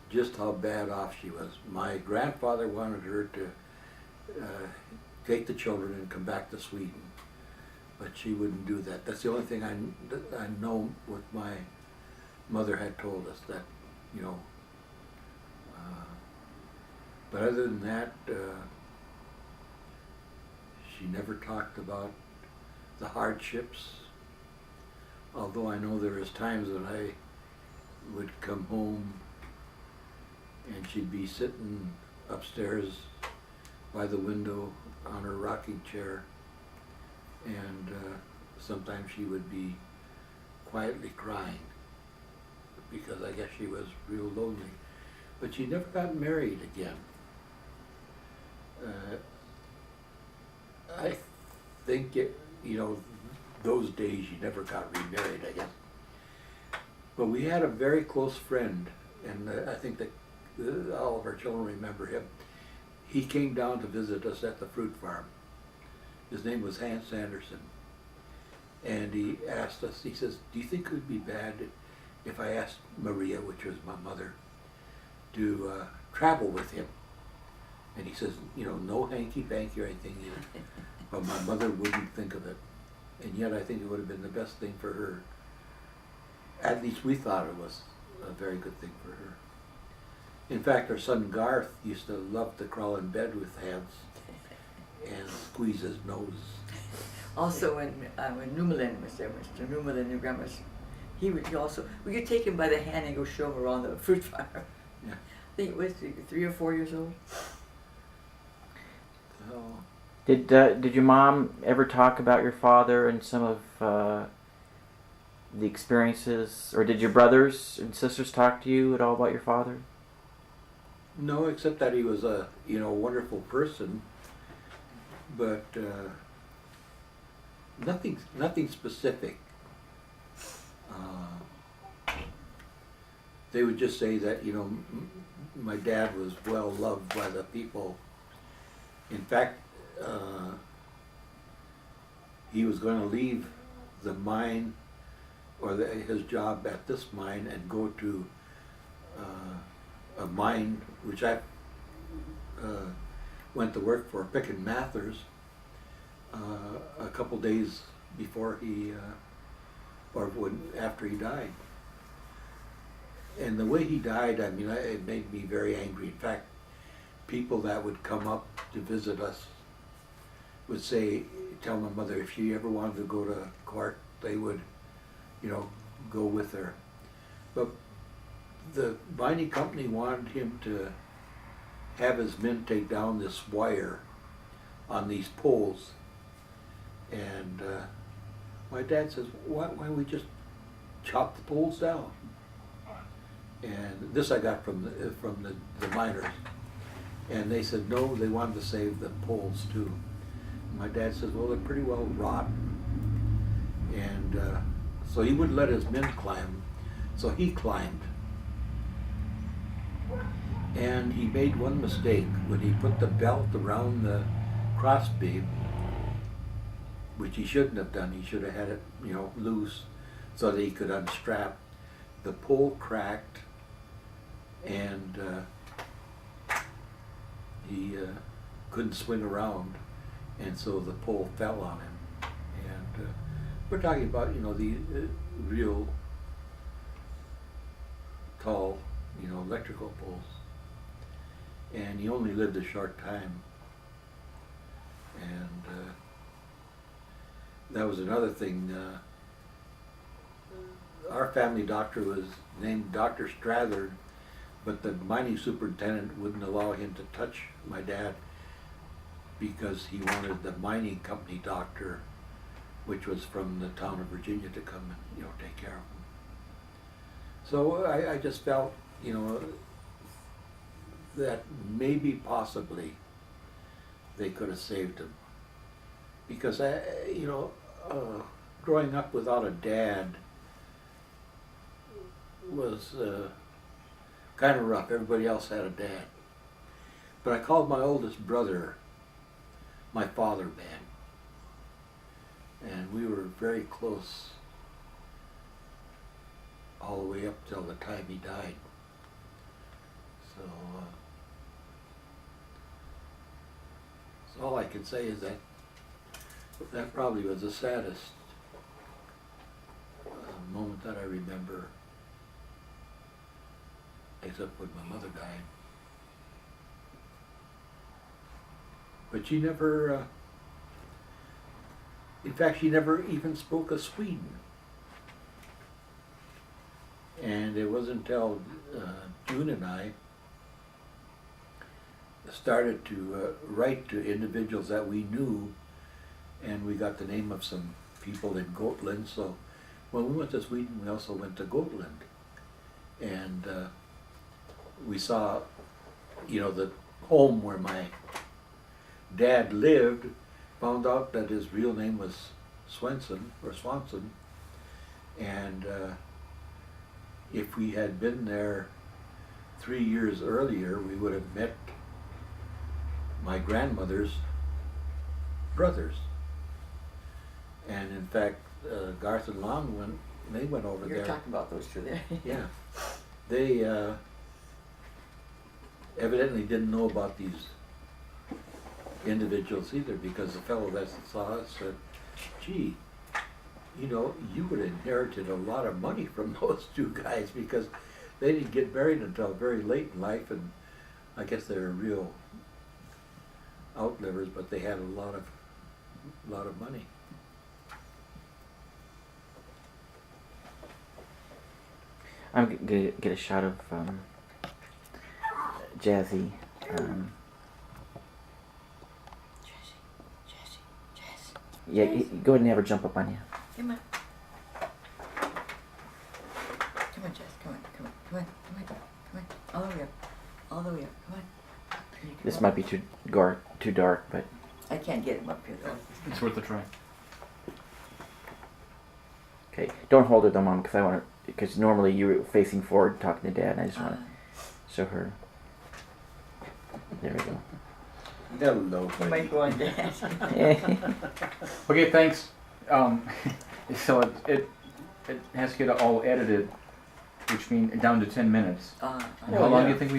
just how bad off she was. My grandfather wanted her to take the children and come back to Sweden, but she wouldn't do that. That's the only thing I know what my mother had told us, that but other than that, she never talked about the hardships. Although I know there was times when I would come home and she'd be sitting upstairs by the window on her rocking chair, and sometimes she would be quietly crying because I guess she was real lonely. But she never got married again. I think those days you never got remarried, I guess. But we had a very close friend, and I think that all of our children remember him. He came down to visit us at the fruit farm. His name was Hans Anderson. And he asked us, he says, "Do you think it would be bad if I asked Maria," which was my mother, to travel with him? And he says, no hanky-panky or anything either. But my mother wouldn't think of it. And yet I think it would have been the best thing for her. At least we thought it was a very good thing for her. In fact, our son Garth used to love to crawl in bed with Hans and squeeze his nose. Also, when Numelin was there, Mr. Numelin, your grandma's, we could take him by the hand and go show him around the fruit farm. Yeah. I think it was 3 or 4 years old. So, Did your mom ever talk about your father and some of the experiences, or did your brothers and sisters talk to you at all about your father? no, except that he was a wonderful person, but nothing specific. They would just say that my dad was well loved by the people In fact, he was going to leave the mine or his job at this mine and go to a mine which I went to work for, Pick and Mathers, a couple days before he, after he died. And the way he died, I mean, it made me very angry. In fact, people that would come up to visit us would say, tell my mother if she ever wanted to go to court, they would, go with her. But the mining company wanted him to have his men take down this wire on these poles. And my dad says, why don't we just chop the poles down? And this I got from the miners. And they said, no, they wanted to save the poles too. My dad says, well, they're pretty well rotten. And so he wouldn't let his men climb, so he climbed. And he made one mistake when he put the belt around the crossbeam, which he shouldn't have done. He should have had it, loose so that he could unstrap. The pole cracked, and he couldn't swing around, and so the pole fell on him. And we're talking about, the real tall, electrical poles. And he only lived a short time. And that was another thing. Our family doctor was named Dr. Strathern, but the mining superintendent wouldn't allow him to touch my dad because he wanted the mining company doctor, which was from the town of Virginia, to come and take care of him. So I just felt that maybe possibly they could have saved him, because growing up without a dad was kind of rough. Everybody else had a dad. But I called my oldest brother my father man. And we were very close all the way up till the time he died. So all I can say is that probably was the saddest moment that I remember, except when my mother died. But she never, in fact, she never even spoke of Sweden. And it wasn't until June and I started to write to individuals that we knew, and we got the name of some people in Gotland. So when we went to Sweden, we also went to Gotland. And we saw, the home where my dad lived, found out that his real name was Swanson, and if we had been there 3 years earlier, we would have met my grandmother's brothers. And in fact, Garth and Long went over there. You're talking about those two there. Yeah. They evidently didn't know about these individuals either, because the fellow that saw us said, gee, you would have inherited a lot of money from those two guys, because they didn't get married until very late in life, and I guess they were real outlivers, but they had a lot of money. I'm gonna get a shot of Jazzy. Yeah, go ahead and have her jump up on you. Come on. Come on, Jess. Come on. All the way up. Come on. This might be too dark, but I can't get him up here though. It's worth a try. okay. Don't hold her though, Mom, because normally you're facing forward talking to Dad, and I just want to show her. There we go. Hello. You might go on that. Okay, thanks. So it has to get all edited, which means down to 10 minutes. Uh, And how long do you think we